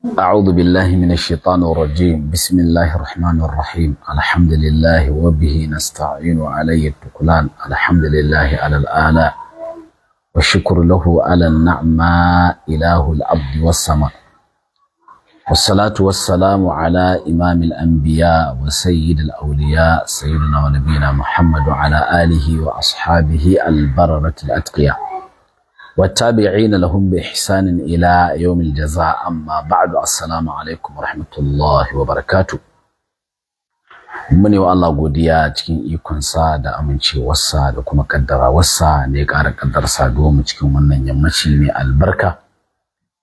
أعوذ بالله من الشيطان الرجيم. بسم الله الرحمن الرحيم. الحمد لله وبه نستعين عليه التكلان. الحمد لله على الآلاء والشكر له على النعماء إله العبد والسماء، والصلاة والسلام على إمام الأنبياء وسيد الأولياء سيدنا ونبينا محمد وعلى آله وأصحابه البررة الأتقياء والتابعين لهم بإحسان إلى يوم الجزاء. أما بعد، السلام عليكم ورحمة الله وبركاته. mune wa Allah godiya cikin ikonsa da amincewarsa da kuma kaddarawarsa ne ya ƙara kaddarsa domin cikin wannan yammaci mai albarka.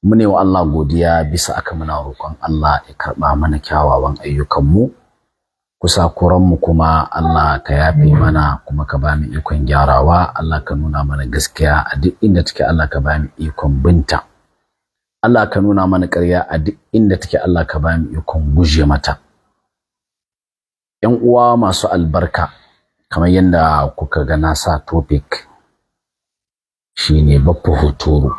Mune wa Allah godiya bisa aka muna roƙon Allah ya karɓa mana kyawawan ayyukanmu, kusakuranmu kuma Allah ka yafe mana kuma ka ba mu ikon gyarawa. Allah ka nuna mana gaskiya a duk inda take, Allah ka ba mu ikon binta. Allah ka nuna mana ƙarya a duk inda take, Allah ka ba mu ikon guje mata. ‘Yan uwa masu albarka, kamar yadda kuka ga na sa topic shine Baffa Hotoro.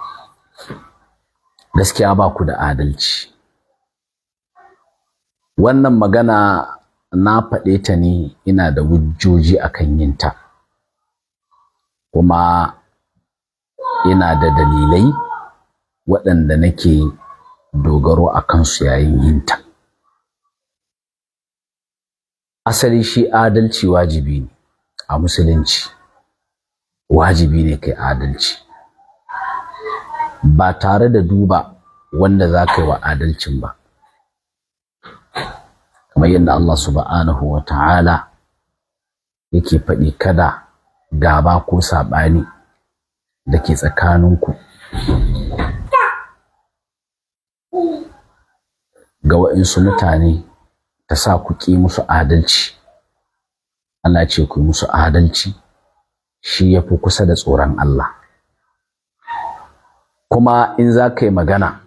Gaskiya ba ku da adalci. Wannan magana na faɗe ta ne ina da hujjoji akan yinta, kuma ina da dalilai waɗanda nake dogaro a kansu yayin yinta. Asali shi adalci wajibi ne a musulunci, wajibi ne kai adalci ba tare da duba wanda za ka yi wa adalcin ba, kamar yadda Allah subhanahu wa ta'ala yake faɗi kada gaba ko saɓani da ke tsakaninku ga waɗansu mutane ta sa ku ƙi musu adalci. Allah ce ku yi musu adalci, shi ya fi kusa da tsoron Allah. Kuma in za ka yi magana,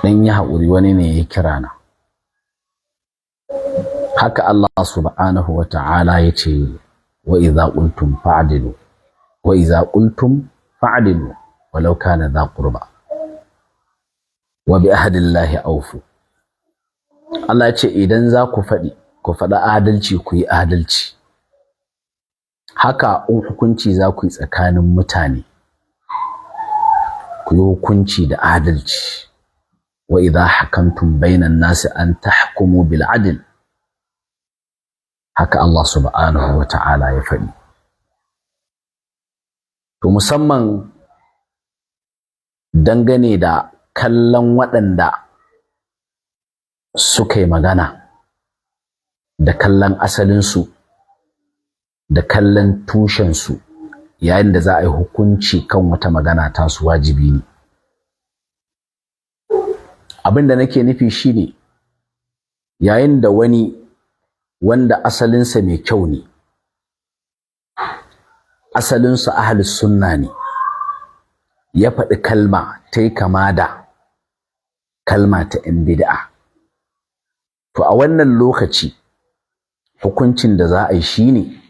ɗan yi haƙuri, wani ne ya kira na. Haka Allah subhanahu wa ta'ala ya ce, wa iza qultum fa'dilu, wa iza qultum fa'dilu walau kana dha qurba wa bi ahdillahi awfu. Allah ya ce idan za ku faɗi adalci, ku yi adalci. Haka in hukunci za ku yi tsakanin mutane, ku yi hukunci da adalci. Wa idha hakamtum bainan nasi an tahkumu bil adl. Haka Allah subhanahu wa ta'ala ya faɗi. To musamman dangane da kallon waɗanda suka yi magana, da kallon asalinsu, da kallon tushensu yayin da za a yi hukunci kan wata magana tasu, wajibi ne. Abin da nake nufi shine yayin da wani wanda asalinsa mai kyau ne, asalinsa ahlus sunna ne, ya faɗi kalma ta yi kama da kalma ta ‘yan bid'a, to a wannan lokaci hukuncin da za a yi shine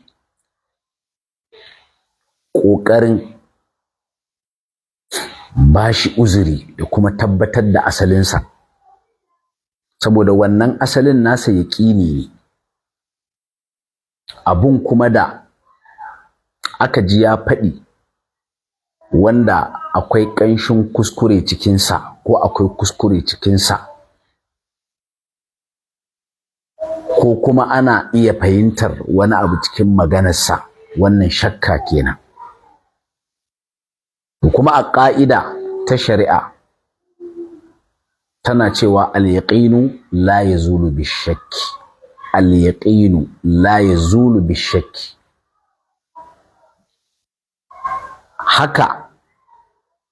ƙoƙarin ba shi uzuri da kuma tabbatar da asalinsa, saboda wannan asalin nasa yaƙini ne. Abun kuma da aka ji ya faɗi wanda akwai ƙanshin kuskure cikinsa ko akwai kuskure cikinsa, ko kuma ana iya fahimtar wani abu cikin maganarsa, wannan shakka kenan. Kuma a ƙa'ida ta shari'a tana cewa al-yaqinu la yazulu bishakki, al-yaqinu la yazulu bishakki. Haka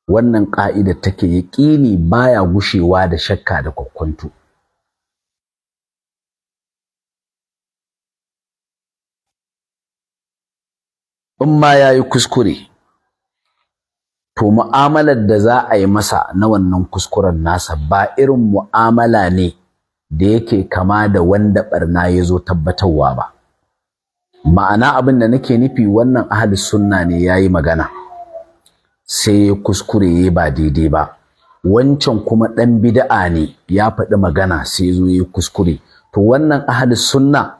wannan ƙa'idar take, yaƙini baya gushewa da shakka da kwakkwanto. In ma yayi kuskure, to mu'amalar da za a yi masa na wannan kuskuren nasa ba irin mu'amala ne da yake kama da wanda barna ya zo tabbatarwa ba. Ma'ana abin da nake nufi, wannan ahlus sunna ne yayi magana, sai ya kuskure ya ba daidai ba, wancan kuma ɗan bid'a ne ya faɗi magana sai ya zo ya kuskure, to wannan ahli sunna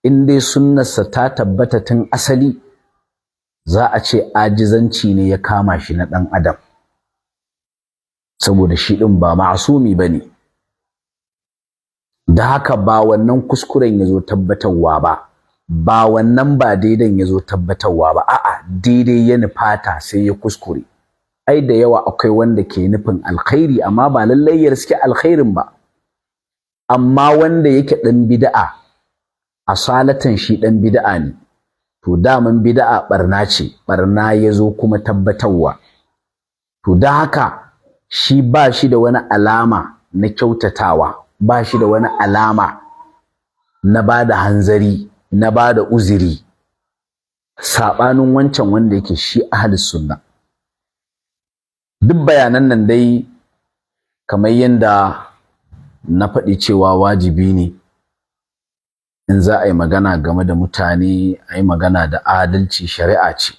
in dai sunnarsa ta tabbata tun asali za a ce ajizanci ne ya kama shi na ɗan adam, saboda shi ɗin ba ma'asumi ba ne. Da haka ba wannan kuskuren ya zo tabbatarwa ba wannan ba daidan ya zo tabbatarwa ba, a'a daidai ya nufata sai ya kuskure. Ai da yawa akwai wanda ke nufin alkhairi amma ba lallai ya riske alkhairin ba, amma wanda yake ɗan bid'a asalatan shi ɗan bid'a ne, to daman bid'a barna ce, barna ya zo kuma tabbatarwa, to da haka shi ba shi da wani alama na kyautatawa, ba shi da wani alama na ba da hanzari, na ba da uzuri, saɓanin wancan wanda yake shi ahlus sunna. Duk bayanan nan dai kamar yadda na faɗi cewa wajibi ne in za a yi magana game da mutane a yi magana da adalci, shari'a ce,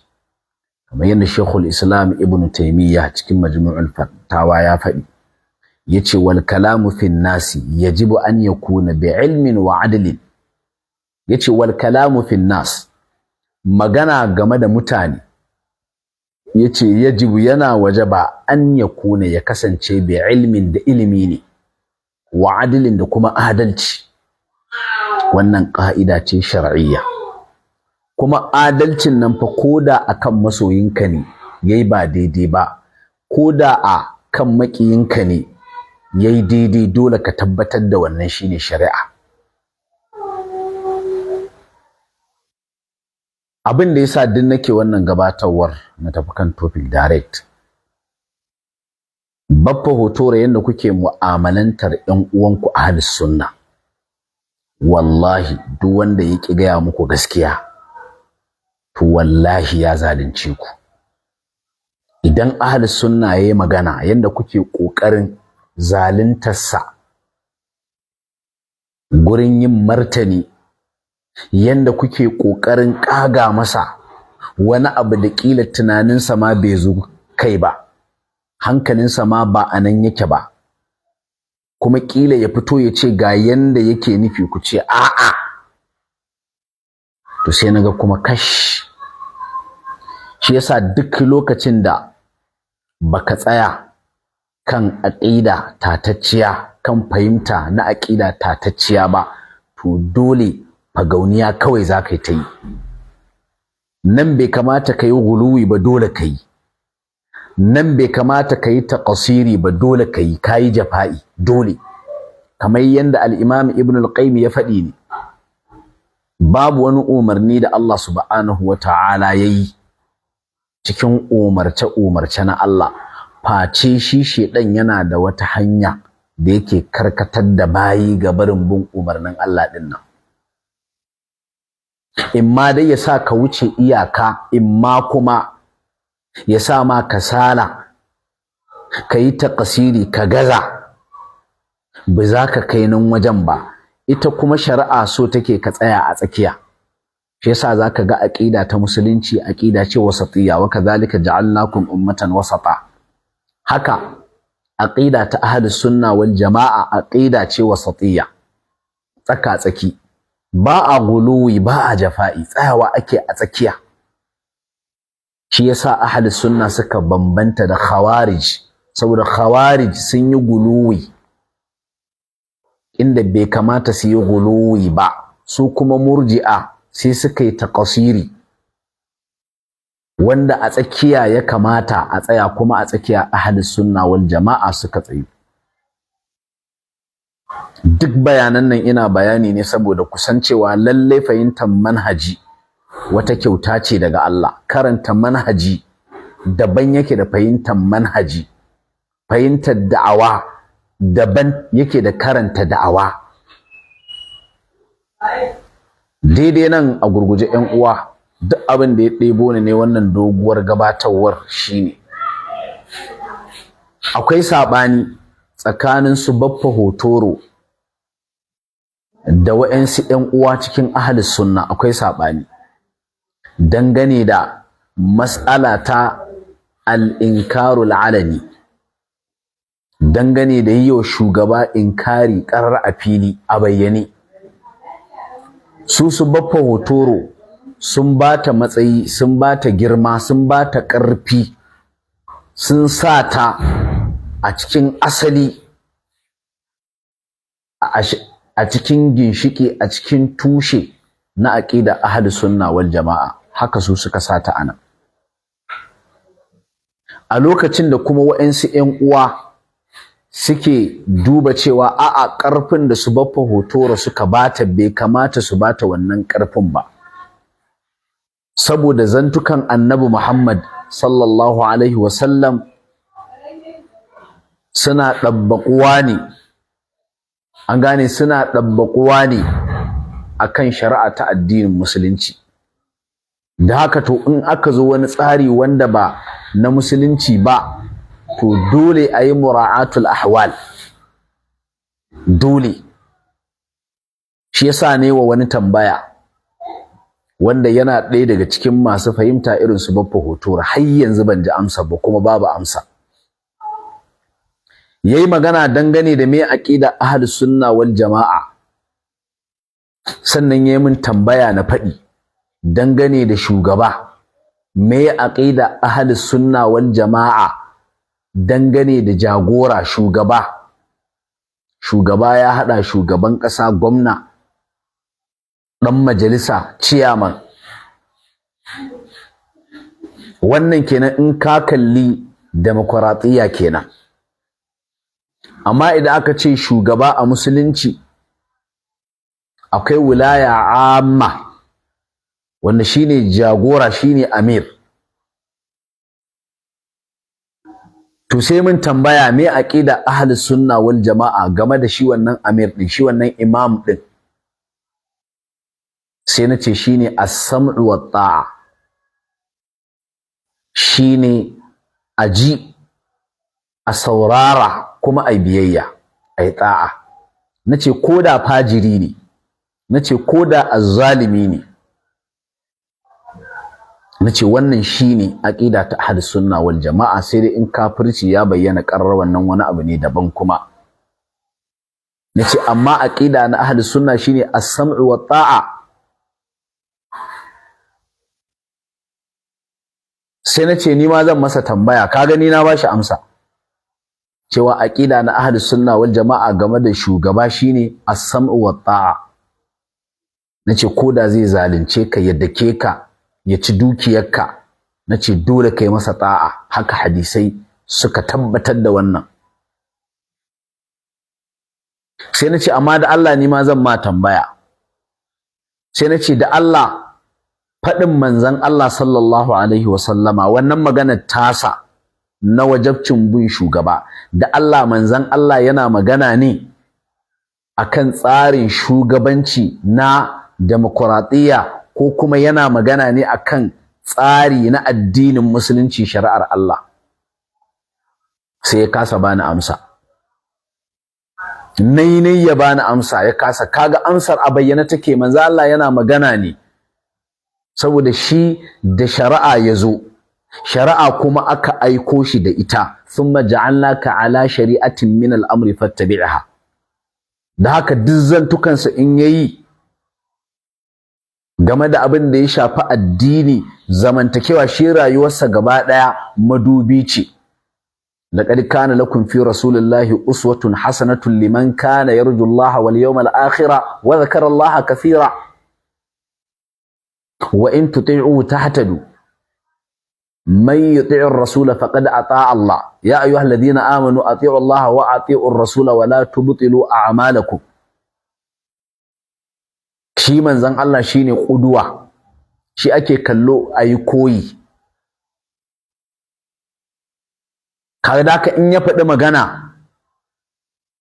kamar yadda Sheikhul Islam Ibn Taymiyyah cikin Majmu'ul Fatawa ya faɗi, yace wal kalamu fin nasi yajibu an yakuna bi ilmin wa adlin. Yace wal kalamu fin nas, magana game da mutane yace yajibu yana wajaba an yakuna ya kasance bi ilmin da ilimi ne, wa adlin da kuma adalci. Wannan ƙa'ida ce shar'iyya, kuma adalcin nan fa koda akan masoyinka ne yayi ba daidai ba, koda a kan maƙiyinka ne yayi daidai, dole ka tabbatar da wannan shine shari'a. Abin da yasa duk nake wannan gabatarwar na tafi kan topic direct, Baffa Hotoro yanda kuke mu'amalantar ƴan uwanku ahlus sunna, wallahi duk wanda ya ƙi gaya muku gaskiya to wallahi ya zalunce ku. Idan ahlus sunna yayi magana yanda kuke ƙoƙarin zaluntarsa gurin yin martani, yanda kuke ƙoƙarin ƙaga masa wani abu da ƙila tunaninsa ma bai zo kai ba, hankalinsa ma ba a nan yake ba, kuma ƙila ya fito ya ce ga yanda yake nufi ku ce a'a, to sai naga kuma kash. Shi yasa duk lokacin da baka tsaya kan aqida tatacciya, kan fahimta na aqida tatacciya ba, to dole fagauniya kawai za ka yi ta yi. Nan bai kamata ka yi guluwi ba, dole ka yi. Nan bai kamata ka yi taqsiri ba, dole ka yi, ka yi jafa'i dole. Kamar yadda al-Imam Ibn al-Qayyim ya faɗi ne, babu wani umarni da Allah subhanahu wa ta'ala ya yi cikin umarce-umarce na Allah face shi shedan yana da wata hanya da yake karkatar da bayi ga barin bin umarnin Allah din nan. Imma dai ya sa ka wuce iyaka, imma kuma ya sa ma kasala, ka yi taqsiri, ka gaza, ba za ka kai nan wajen ba. Ita kuma shari'a so take ka tsaya a tsakiya. Shi yasa zaka ga aqida ta musulunci aqida ce wasatiyya, wa kadhalika ja'alnakum ummatan wasata. Haka aqida ta ahlus sunna wal jama'a aqida ce wasatiyya, tsaka tsaki, ba a guluwi ba a jafa'i, tsayawa ake a tsakiya. Shi yasa ahlus sunna suka bambanta da khawarij, saboda khawarij sun yi guluwi inda bai kamata su yi guluwi ba, su kuma murji'a sai suka yi taqsiri wanda a tsakiya ya kamata a tsaya, kuma a tsakiya ahlus sunna wal jama'a suka tsayu. Duk bayanan nan ina bayani ne saboda kusancewa lallai fahimtar manhaji wata kyauta ce daga Allah. Karanta manhaji daban yake da fahimtar manhaji, fahimtar da'awa daban yake da karanta da'awa. Daidai nan a gurguje ƴan uwa, duk abin da ya ɗebo ni ne wannan doguwar gabatarwar shine akwai saɓani tsakanin su Baffa Hotoro da wa'ansu ƴan uwa cikin ahlus sunna. Akwai saɓani dangane da mas'ala ta al-inkarul alani, dangane da yi wa shugaba inkari ƙarar a fili a bayyane. Su Baffa Hotoro sun ba ta matsayi, sun ba ta girma, sun ba ta ƙarfi, sun sa ta a cikin asali, a cikin ginshiki, a cikin tushe na aqida ahli sunna wal jama'a. Haka su suka sa ta anan. A lokacin da kuma waɗansu 'yan uwa suke duba cewa a'a, ƙarfin da su Baffa Hotoro suka bata bai kamata su bata wannan ƙarfin ba, saboda zantukan Annabi Muhammad sallallahu alaihi wasallam suna ɗabbaƙuwa ne, an gane, suna ɗabbaƙuwa ne akan shari'a ta addinin musulunci. Da haka to in aka zo wani tsari wanda ba na musulunci ba, to dole a yi mura'atul ahwal, dole. Shi yasa ne wa wani tambaya wanda yana ɗaya daga cikin masu fahimta irin su Baffa Hotoro, har yanzu ban ji amsa ba, kuma babu amsa. Yayi magana dangane da me aqida ahlus sunna wal jama'a, sannan yayi min tambaya na faɗi dangane da shugaba, me aqida ahlus sunna wal jama'a dangane da jagora, shugaba. Shugaba ya haɗa shugaban ƙasa, gwamna, ɗan majalisa, ciyaman. Wannan kenan in ka kalli demokratiya kenan. Amma idan aka ce shugaba a musulunci, akwai wilaya amma, wanda shine jagora, shine amir. To sai mun tambaya me aqida ahlus sunna wal jama'a game da shi wannan amir din, shi wannan imam din. Sai nace shine as-sam'u wat ta'a, shine aji, a saurara, kuma ai biyayya, ai ta'a. Nace koda fajiri ne, nace koda azzalimi ne, nace wannan shine aqida ta ahlus sunna wal jama'a. Sai dai in kafirci ya bayyana ƙarar, wannan wani abu ne daban kuma. Nace amma aqida na ahlus sunna shine as-sam'u wat ta'a. Sai nace ni ma zan masa tambaya, kaga ni na bashi amsa cewa aqida na ahlus sunna wal jama'a game da shugaba shine as-sam'u wat ta'a. Nace koda zai zalunce ka, ya dake ka, ya ci dukiyarka, nace dole kai masa ta'a. Haka hadisai suka tabbatar da wannan. Sai nace amma da Allah ni ma zan ma tambaya. Sai nace da Allah, faɗin manzon Allah sallallahu alaihi wasallama, wannan maganar tasa na wajabcin bin shugaba, da Allah manzon Allah yana magana ne akan tsarin shugabanci na demokratiya, ko kuma yana magana ne akan tsari na addinin musulunci, shari'ar Allah? Sai ya kasa bani amsa. Nai ya bani amsa, ya kasa. Kaga amsar a bayyana take, manzo Allah yana magana ne saboda shi da shari'a yazo, shari'a kuma aka aiko shi da ita. Thumma ja'alnaka ala shari'atin min al-amri fattabi'ha. Da haka duk zantukansa in yayi game da abin da ya shafi addini, zamantakewa, shi rayuwarsa gaba daya madubi ce. laqad kana lakum fi rasulillahi uswatun hasanatun liman kana yarju Allah wal yawmal akhir wa dhakara Allah kathira wa in tuti'uhu tahtadu man yuti'ir rasul faqad ata'a Allah ya ayyuhalladhina amanu ati'u Allah wa ati'ur rasul wa la tubtilu a'malakum. Shi manzon Allah shine ƙuduwa, shi ake kallo ayi koyi. Kaga ka in ya faɗi magana,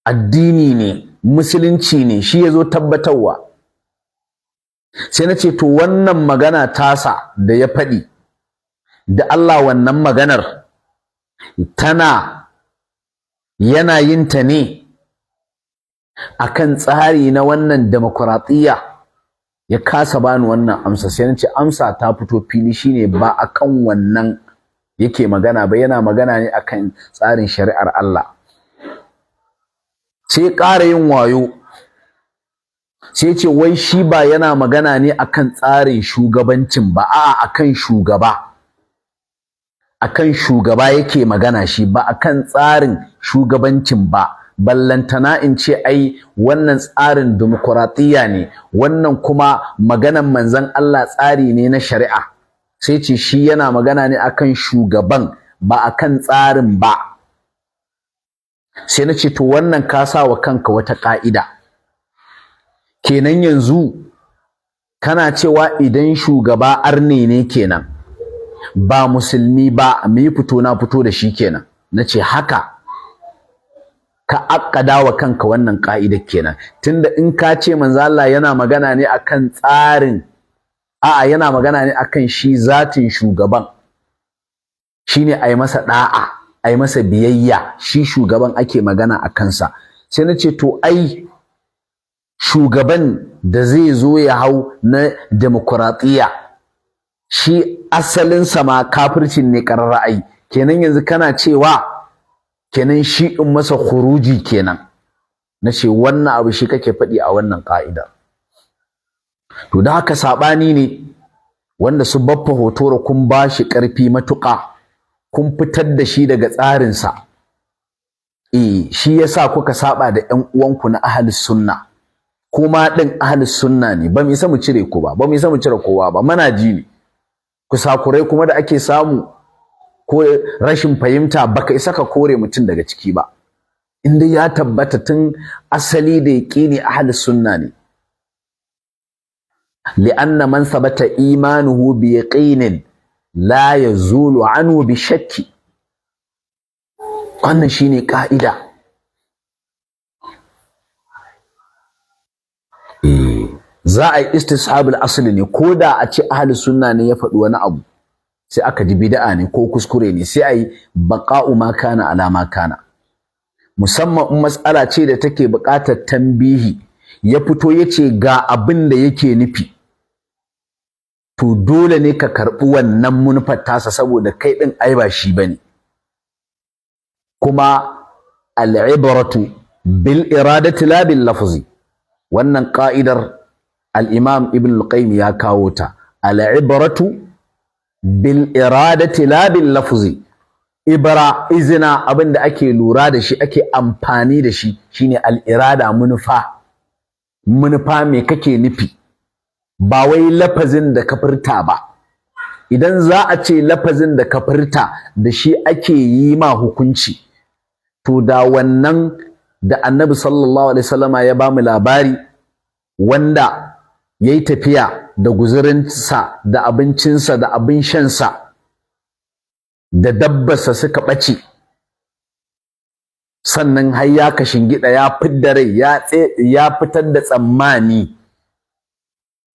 addini ne, musulunci ne, shi yazo tabbatarwa. Sai nace to wannan magana tasa da ya faɗi, da Allah wannan maganar yana yin ta ne akan tsari na wannan demokratiya? Ya kasa bani wannan amsa. Sai nace amsa ta fito fili, shine ba akan wannan yake magana ba, yana magana ne akan tsarin shari'ar Allah. Sai ƙara yin wayo, sai ce wai shi ba yana magana ne akan tsarin shugabancin ba, a'a akan shugaba yake magana shi, ba akan tsarin shugabancin ba. Ballantana in ce ai wannan tsarin dimokuraɗiyya ne, wannan kuma maganan manzon Allah tsari ne na shari'a. Sai ce shi yana magana ne akan shugaban ba akan tsarin ba. Sai na ce to wannan ka sa wa kanka wata ƙa'ida. Kenan yanzu kana cewa idan shugaba arne ne kenan, ba musulmi ba, mu yi fito na fito da shi kenan. Na ce haka ka akkada wa kanka wannan ƙa'idar kenan, tunda in ka ce manzo Allah yana magana ne akan tsarin, a'a yana magana ne akan shi zatin shugaban, shine ai masa da'a, ai masa biyayya, shi shugaban ake magana a kansa. Sai na ce to ai shugaban da zai zo ya hau na demokuraɗiyya shi asalinsa ma kafircin ne ƙarara ai, kenan yanzu kana cewa kenan shi in masa khuruji kenan. Na ce wannan abu shi kake faɗi a wannan ƙa'idar. To da haka saɓani ne wanda su Baffa Hotoro kun ba shi ƙarfi matuƙa, kun fitar da shi daga tsarinsa. Shi yasa kuka saɓa da ƴan uwanku na ahlus sunna. Kuma ɗin ahlus sunna ne, ba mu isa mu cire ku ba, ba mu isa mu cire kowa ba, manaji ne. Kusakurai kuma da ake samu ko rashin fahimta baka isa ka kore mutum daga ciki ba. Inda ya tabbata tun asali da yaqini ahlus sunna ne. Li'anna man sabata imanuhu bi yaqinin la yazulu anhu bi shakki. Wannan shine ka'ida. Za a yi istishabul asli ne, ko da a ce ahlus sunna ne ya faɗi wani abu sai aka ji bid'a ne ko kuskure ne, sai a yi baqa'u ma kana ala ma kana. Musamman in mas'ala ce da take buƙatar tambihi, ya fito ya ce ga abin da yake nufi, to dole ne ka karɓi wannan munufar tasa, saboda kai ɗin ai ba shi bane. Kuma al'ibratu bil iradati la bil lafzi, wannan ƙa'idar al-Imam Ibn al-Qayyim ya kawo ta. Al-ibratu bil iradati la bil lafzi. Ibra, izina, abin da ake lura da shi, ake amfani da shi shine al-irada, manufa. Manufa me kake nufi, ba wai lafazin da ka furta ba. Idan za a ce lafazin da ka furta da shi ake yi ma hukunci, to da wannan da Annabi sallallahu alaihi wasallama ya bamu labari, wanda yayi tafiya da guzurinsa da abincinsa da abin shansa da dabbarsa suka ɓace, sannan har ya kashingida, ya fidda rai, ya fitar da tsammani,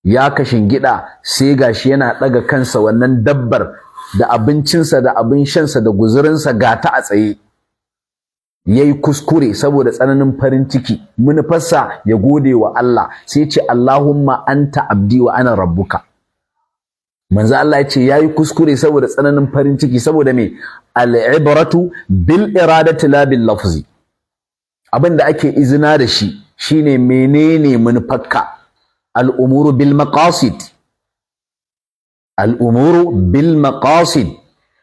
ya kashingida, sai gashi yana ɗaga kansa, wannan dabbar da abincinsa da abin shansa da guzurinsa gata a tsaye. Yayi kuskure saboda tsananin farin ciki, manufarsa ya gode wa Allah, sai ce Allahumma anta abdi wa ana rabbuka. Manzo Allah ya ce yayi kuskure saboda tsananin farin ciki, saboda me? Al-ibratu bil iradati la bil lafzi. Abinda ake izina da shi shine menene manufarka. Al-umuru bil maqasid. Al-umuru bil maqasid.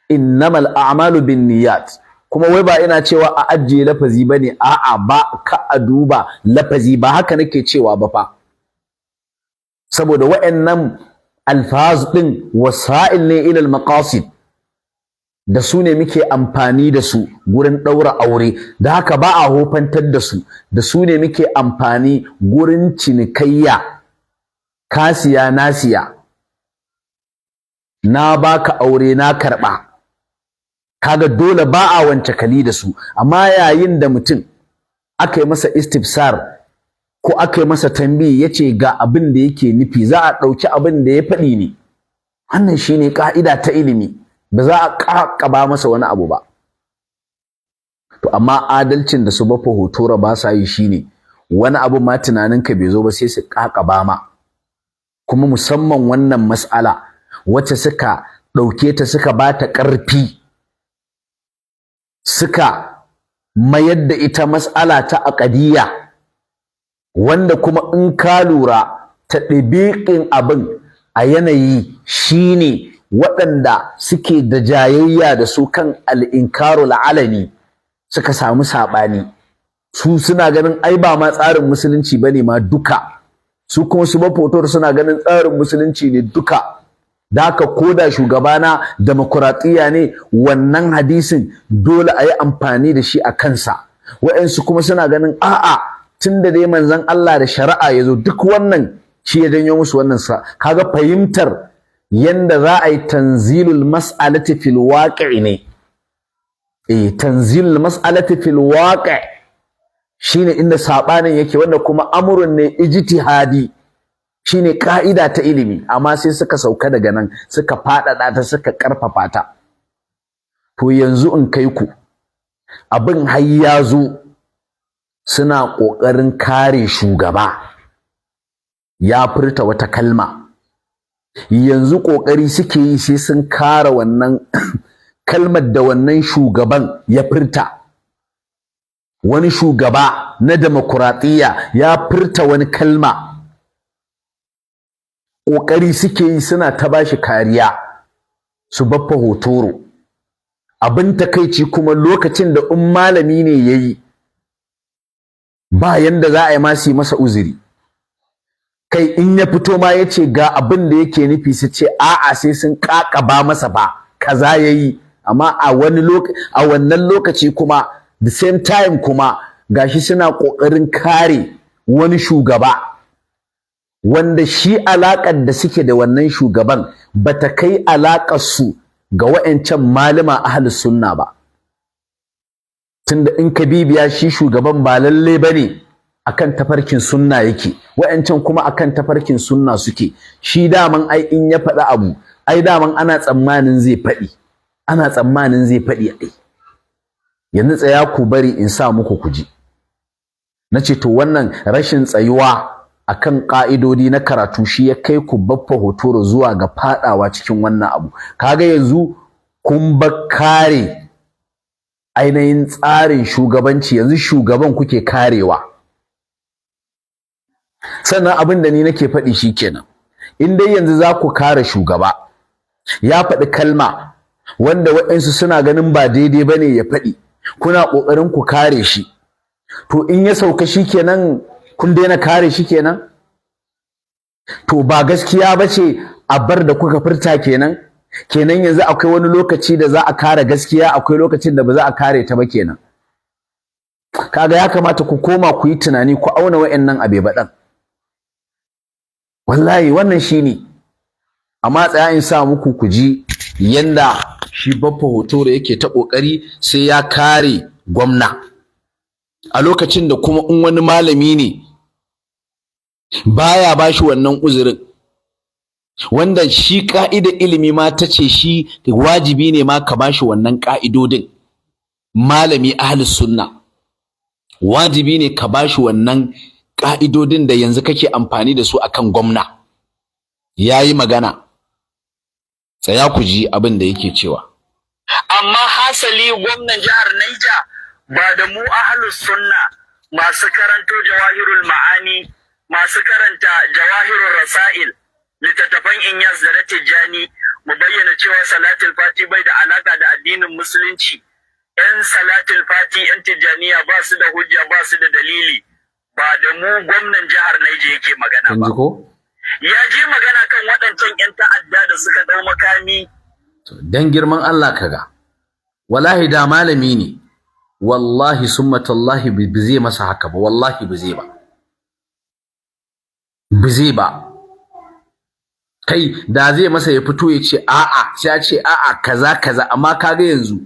Innamal a'malu bin niyyat. Kuma wai ba ina cewa a ajiye lafazi bane, a'a, ba ka a duba lafazi, ba haka nake cewa ba fa. Saboda wa'annan alfaz din wasa'il ne ila al-maqasid, da su ne muke amfani da su gurin ɗaura aure, da haka ba a hofantar da su ne muke amfani gurin cinikayya, kasiya nasiya, na baka aure na karɓa. Kaga dole ba a wance kali da su. Amma yayin da mutum aka yi masa istifsar ko aka yi masa tambayi, ya ce ga abin da yake nufi, za a ɗauki abin da ya faɗi ne. Wannan shine ƙa'ida ta ilimi, ba za a ƙaƙaba masa wani abu ba. To amma adalcin da su Baffa Hotoro ba sa yi shine, wani abu ma tunaninka bai zo ba sai su ƙaƙaba ma. Kuma musamman wannan mas'ala wacce suka ɗauke ta suka ba ta ƙarfi, suka mayar da ita mas'ala ta aqdiyya, wanda kuma in ka lura ta ɗibiƙin abin a yanayi shine waɗanda suke da jayayya da su kan al-inkarul alani suka samu saɓani. Su suna ganin ai ba ma tsarin musulunci bane ma duka, su kuma su Bafotor suna ganin tsarin musulunci ne duka. Da haka koda shugabana demokuraɗiyya ne, wannan hadisin dole a yi amfani da shi a kansa. Waɗansu kuma suna ganin a'a, tunda dai manzon Allah da shari'a ya zo, duk wannan shi ya janyo musu wannan sa. Kaga fahimtar yanda za a yi tanzilul mas'alati fil waqi' ne. Tanzilul mas'alati fil waqi' shine inda sabanin yake, wanda kuma amrun ne ijtihadi, shine ka'ida ta ilimi, amma sai suka sauka daga nan suka faɗaɗa ta suka ƙarfafa ta. To yanzu in kai ku abin har ya zo suna ƙoƙarin kare shugaba ya furta wata kalma, yanzu ƙoƙari suke yi sai sun kare wannan kalmar da wannan shugaban ya furta. Wani shugaba na demokuraɗiyya ya furta wani kalma, ƙoƙari suke yi suna ta bashi kariya su Baffa Hotoro. Abin takaici kuma lokacin da in malami ne yayi, ba yanda za a yi ma su yi masa uzuri. Kai in ya fito ma ya ce ga abin da yake nufi, su ce a'a sai sun ƙaƙaba masa ba kaza yayi. Amma a wannan lokaci kuma the same time kuma gashi suna ƙoƙarin kare wani shugaba wanda shi alaƙar da suke da wannan shugaban bata kai alaƙar su ga wa'ancan malama ahlus sunna ba. Tunda in ka bibiya shi shugaban ba lalle bane akan tafarkin sunna yake, wa'ancan kuma akan tafarkin sunna suke. Shi daman ai in ya faɗi abu, ai daman ana tsammanin zai faɗi ai. Yanzu tsaya ku bari in sa muku kuji. Nace to wannan rashin tsayuwa akan ƙa'idodi na karatu shi ya kai ku Baffa Hotoro zuwa ga faɗawa cikin wannan abu. Kaga yanzu kun bar kare ainihin tsarin shugabanci, yanzu shugaban kuke karewa. Sannan abin da ni nake faɗi shikenan, in dai yanzu za ku kare shugaba ya faɗi kalma wanda waɗansu suna ganin ba daidai bane ya faɗi, kuna ƙoƙarin ku kare shi, to in ya sauka shikenan kun daina kare shi kenan? To ba gaskiya bace a bar da kuka furta kenan? Kenan yanzu akwai wani lokaci da za a kare gaskiya, akwai lokacin da ba za a kare ta ba kenan. Kaga ya kamata ku koma ku yi tunani, ku auna wa'annan abebaɗan. Wallahi wannan shine. Amma tsaya in sa muku ku ji yanda shi Baffa Hotoro yake ta ƙoƙari sai ya kare gwamna. A lokacin da kuma in wani malami ne baya bashi wannan uzurin, wanda shi ka'idar ilimi ma ta ce shi wajibi ne ma ka bashi wannan ka'idodin. Malami ahlus sunna wajibi ne ka bashi wannan ka'idodin da yanzu kake amfani da su akan gwamna. Yayi magana, tsaya ku ji abin da yake cewa. Amma hasali gwamnan jihar Niger ba da mu ahlus sunna masu karanto jawahirul ma'ani, masu karanta jawahirul rasail, littattafan Inyas da Tijjani, mu bayyana cewa salatul fati bai da alaka da addinin musulunci. Yan salatul fati yan Tijjaniya ba su da hujja, ba su da dalili. Ba da mu gwamnan jihar Niger yake magana ba. Ya je magana kan waɗancan yan ta'adda da suka dau makami. Dan girman Allah kaga, wallahi da malami ne, wallahi summa tallahi bi zai masa haka ba, wallahi bi zai ba. Kai da zai masa ya fito ya ce a'a, sai ya ce a'a kaza, amma kaga yanzu.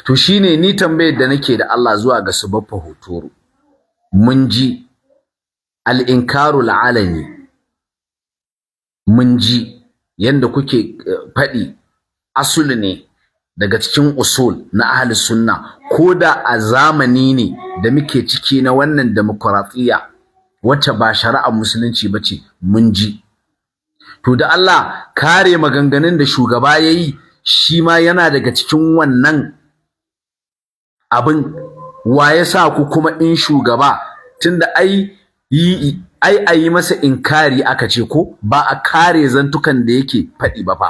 To shine ni tambayar da nake da Allah zuwa ga su Baffa Hotoro. Mun ji al-inkarul alani, mun ji yanda kuke faɗi asuli ne daga cikin usul na ahli sunna, koda a zamani ne da muke ciki na wannan demokratiya wacce ba shari'ar musulunci bace, mun ji. To da Allah kare maganganun da shugaba yayi shi ma yana daga cikin wannan abin, wa ya sa ku kuma in shugaba, tunda ai a yi masa inkari aka ce ko ba a kare zantukan da yake faɗi ba fa,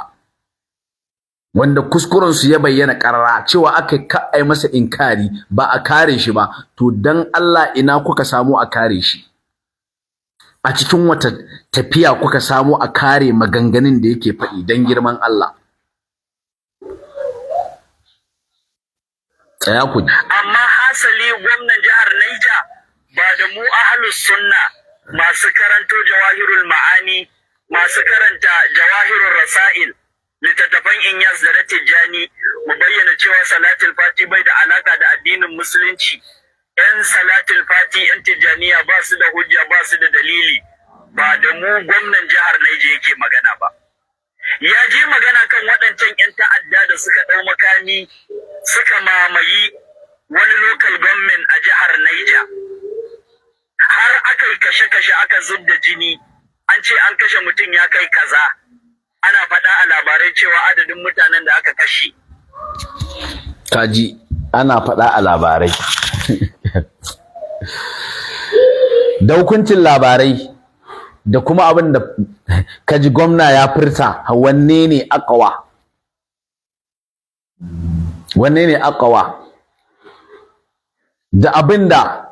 wanda kuskurensu ya bayyana ƙarara cewa aka ka ai masa inkari ba a kare shi ba, to dan Allah ina kuka samu a kare shi? A cikin wata tafiya kuka samu a kare maganganun da yake faɗi dan girman Allah? Tsaya ku. Amma hasali gwamnan jihar Niger ba da mu ahlus sunna masu karanto jawahirul ma'ani, masu karanta jawahirul rasail, littattafan Inyas da na Tijjani, mu bayyana cewa salatul fati bai da alaka da addinin musulunci. Yan salatul fati yan Tijjaniya ba su da hujja, ba su da dalili, ba da mu gwamnan jihar Niger yake magana ba. Ya je magana kan waɗancan 'yan ta'adda da suka ɗau makami suka mamayi wani local government a jihar Niger. Har aka yi kashe-kashe, aka zub da jini, an ce an kashe mutum ya kai kaza. Ana faɗa a labarai cewa adadin mutanen da aka kashe. Kaji ana faɗa a labarai. Da hukuncin labarai da kuma abin da kaji gwamna ya furta, wanne ne aqwa? Wanne ne aqwa? Da abin da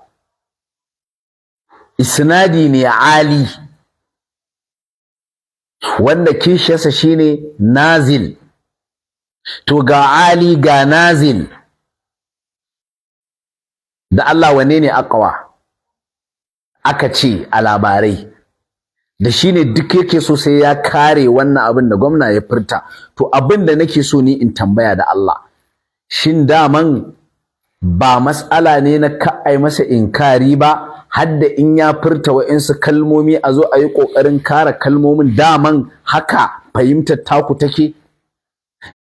isnadi ne ali, wanda kishiyarsa shine nazil, to ga ali ga nazil, da Allah wanne ne aqwa? Aka ce a labarai, da shine duk yake so sai ya kare wannan abin da gwamna ya furta. To abin da nake so ni in tambaya da Allah, shin daman ba mas'ala ne na ka ai masa inkari ba, hadda in ya furta wa'insu kalmomi a zo a yi ƙoƙarin kare kalmomin? Daman haka fahimtar taku take?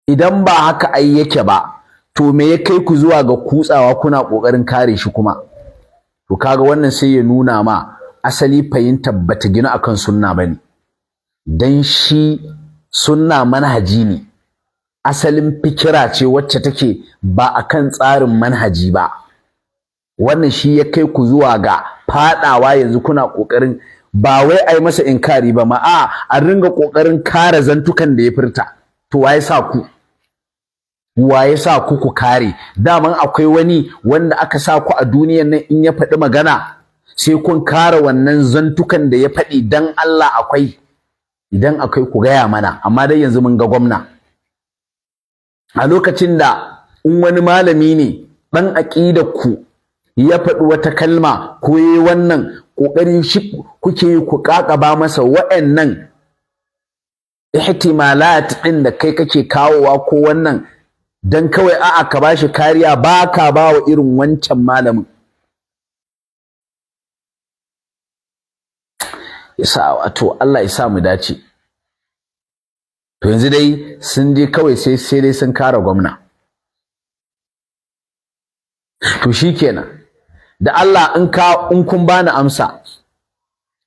Idan ba haka ai yake ba, to me ya kai ku zuwa ga kutsawa kuna ƙoƙarin kare shi kuma? To kaga wannan sai ya nuna ma asali fahimtar bata gina akan sunna bane, dan shi sunna manhaji ne, asalin fikira ce wacce take ba akan tsarin manhaji ba. Wannan shi ya kai ku zuwa ga fadawa yanzu kuna kokarin ba wai ai masa inkari ba ma, a ringa kokarin kare zantukan da ya furta. To waye sa ku? Waye sa ku ku kare? Daman akwai wani wanda aka sa ku a duniyan nan in ya faɗi magana sai kun kare wannan zantukan da ya faɗi? Dan Allah akwai? Idan akwai ku gaya mana. Amma dai yanzu mun ga gwamna a lokacin da in wani malami ne ɗan aƙidar ku ya faɗi wata kalma ko yayi wannan, ƙoƙarin shi kuke yi ku ƙaƙaba masa wa'annan ihtimalat ɗin da kai kake kawowa ko wannan, dan kawai a'a ka bashi kariya, ba ka ba wa irin wancan malamin. Yasa wato Allah ya sa mu dace. To yanzu dai sun je kawai sai dai sun kare gwamna. To shikenan, da Allah in kun bani amsa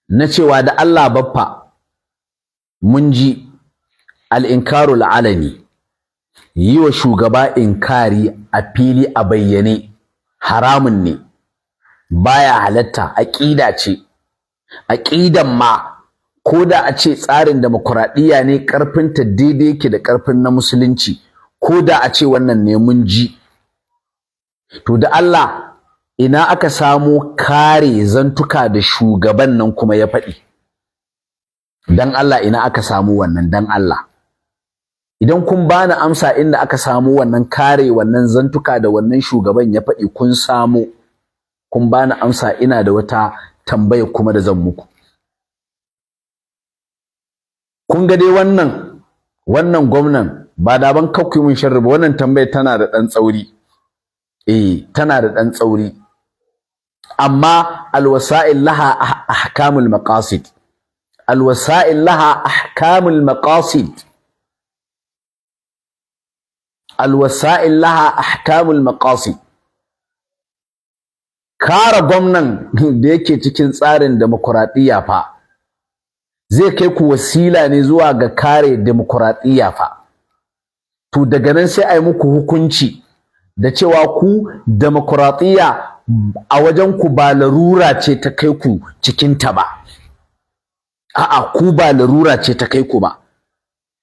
na cewa da Allah baffa mun ji al-inkarul alani, yi wa shugaba inkari a fili a bayyane haramun ne, baya halatta, aqida ce. Aqidan ma ko da a ce tsarin demokuraɗiyya ne ƙarfinta daidai yake da ƙarfin na musulunci, ko da a ce wannan ne mun ji. To da Allah ina aka samo kare zantuka da shugaban nan kuma ya faɗi? Dan Allah ina aka samu wannan? Dan Allah idan kun bani amsa inda aka samu wannan kare wannan zantuka da wannan shugaban ya faɗi, kun samu, kun bani amsa, ina da wata tambaya kuma da zan muku. Kun ga dai wannan gwamnan ba da ban kakku mun sharri ba, wannan tambaya tana da ɗan tsauri. Tana da ɗan tsauri, amma alwasa'il laha ahkamul maqasid. Alwasa'il laha ahkamul maqasid. Alwasa'il laha ahkamul maqasid. Kare gwamnan da yake cikin tsarin demokuraɗiyya fa zai kai ku wasila ne zuwa ga kare demokuraɗiyya fa. To daga nan sai a yi muku hukunci da cewa ku demokratiya a wajen ku ba larura ce ta kai ku cikin ta ba. A'a, ku ba larura ce ta kai ku ba.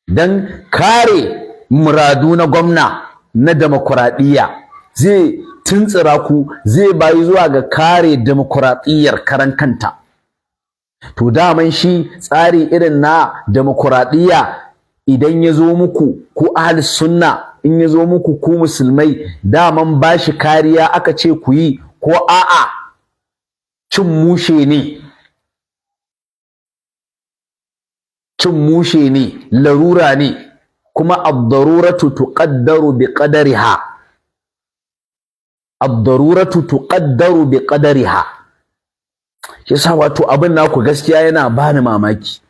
Dan kare muradu na gwamna na demokradiyya zai tuntsira ku, zai bayi zuwa ga kare demokradiyyar karan kanta. To daman shi tsari irin na demokradiyya idan ya zo muku ku ahlus sunna, in ya zo muku ku musulmai, daman bashi kariya aka ce ku yi ko a'a cin mushe ne. Cin mushe ne, larura ne, kuma ad-daruratu tuqaddaru bi qadariha. Ad-daruratu tuqaddaru bi qadariha. Yasa wato abin naku gaskiya yana bani mamaki.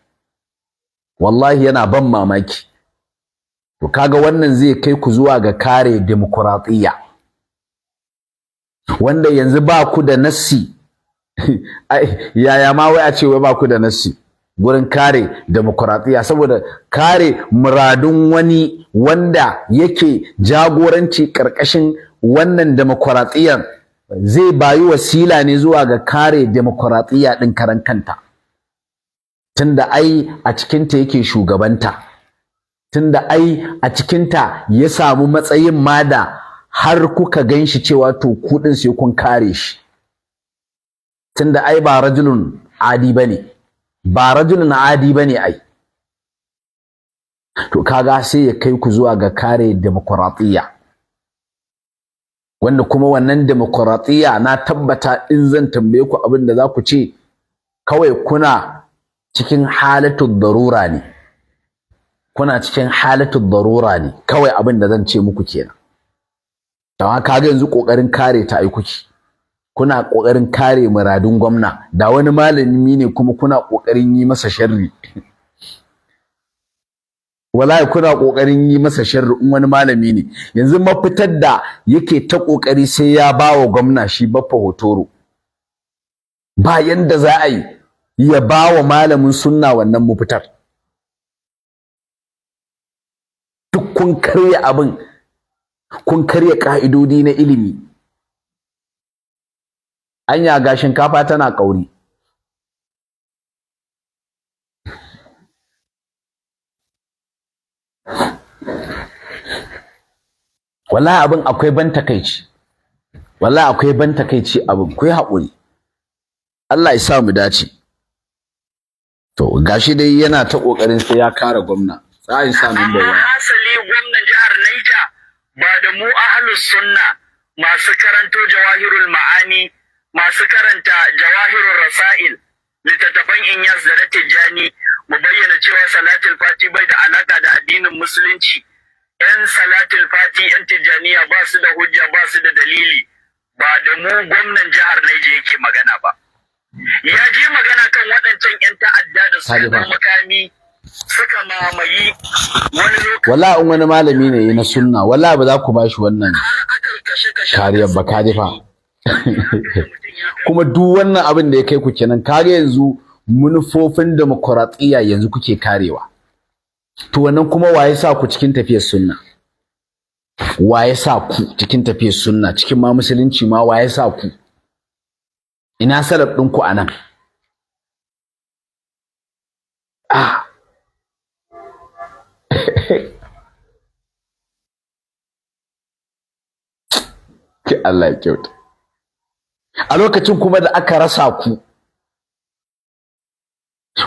Wallahi yana ban mamaki. To kaga wannan zai kai ku zuwa ga kare demokradiyya. Wanda yanzu ba ku da nassi. Yaya ma wai a ce wai ba ku da nassi gurin kare demokradiyya, saboda kare muradun wani wanda yake jagoranci karkashin wannan demokradiyyar zai bayi wasila ne zuwa ga kare demokradiyya din karan kanta. Tunda ai a cikinta yake shugabanta, tunda ai a cikinta ya samu matsayin ma da har kuka ganshi cewa to ku din sai kun kare shi. Tunda ai ba rajulun adi bane, ba rajulun adi bane ai. To kaga sai ya kai ku zuwa ga kare demokradiyya, wanda kuma wannan demokradiyya na tabbata in zan tambaye ku abin da za ku ce kawai kuna cikin halatul darura ne. Kuna cikin halatul darura ne kawai abin da zan ce muku kenan. Amma kaga yanzu kokarin kare ta ai kuke. Kuna kokarin kare muradun gwamna, da wani malami ne kuma kuna kokarin yi masa sharri. Wallahi kuna kokarin yi masa sharri in wani malami ne. Yanzu mafitar da yake ta kokari sai ya bawa gwamna shi Baffa Hotoro. Ba yanda za a yi ya bawa malamin sunna wannan mafitar. Duk kun karya abin, kun karya ka'idodi na ilimi. Anya ga shinkafa tana kauri. Wallahi abin akwai ban takeici. Wallahi akwai ban takeici abin, ku yi haƙuri. Allah ya sa mu dace. To gashi dai yana ta kokarin sai ya kare gwamna. Sai sa number 1. Asali gwamnan jihar Niger ba da mu ahlus sunna masu karanto jawahirul ma'ani, masu karanta jawahirul rasail, littattafan Inyas da na Tijjani, mu bayyana cewa salatul fati bai da alaka da addinin musulunci. Yan salatul fati yan Tijjaniya ba su da hujja, ba su da dalili. Ba da mu gwamnan jihar Niger yake magana ba. Ya je magana kan waɗancan 'yan ta'adda da suka da makami suka mamayi wani lokaci. Wallahi in wani malami ne na sunna, wallahi ba za ku bashi wannan kariyar ba, kaji fa. Kuma duk wannan abin da ya kai ku kenan, kage yanzu manufofin demokradiyya yanzu kuke karewa. To wannan kuma waye sa ku cikin tafiyar sunna? Waye sa ku cikin tafiyar sunna? Cikin ma musulunci ma waye sa ku? Ina salaf ɗinku a nan? Allah ya kyauta. A lokacin kuma da aka rasa ku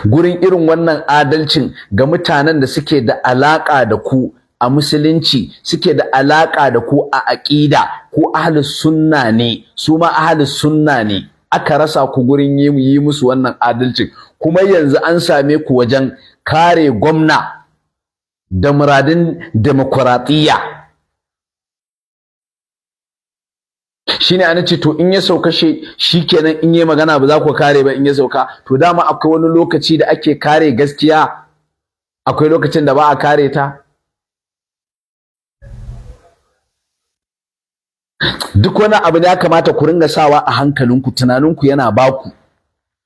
gurin irin wannan adalcin ga mutanen da suke da alaƙa da ku a musulunci, suke da alaƙa da ku a aƙida, ko ahlus sunna ne, su ma ahlus sunna ne. Aka rasa ku gurin yi musu wannan adalcin, kuma yanzu an same ku wajen kare gwamna da muradin demokradiyya. Shine ana ce to in ya sauka shikenan, in yi magana ba za ku kare ba in ya sauka. To dama akwai wani lokaci da ake kare gaskiya, akwai lokacin da ba a kare ta. Duk wani abu da ya kamata ku ringa sawa a hankalinku, tunaninku yana baku.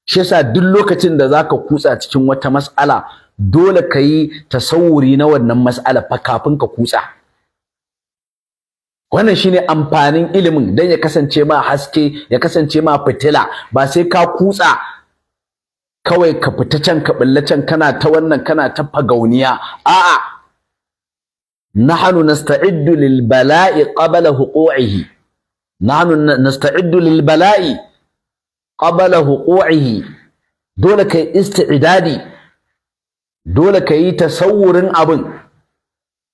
Shi yasa duk lokacin da zaka kutsa cikin wata mas'ala, dole ka yi tasawuri na wannan mas'ala fa kafin ka kutsa. wannan shine amfanin ilimin, dan ya kasance ma haske, ya kasance ma fitila, ba sai ka kutsa kawai ka fita can ka bulla can kana ta wannan kana ta fagauniya. A'a, nahnu nasta'iddu lil bala'i qabla huqu'ihi, nahnu nasta'iddu lil bala'i qabla huqu'ihi. Dole kai isti'dadi, dole kai tasawurin abin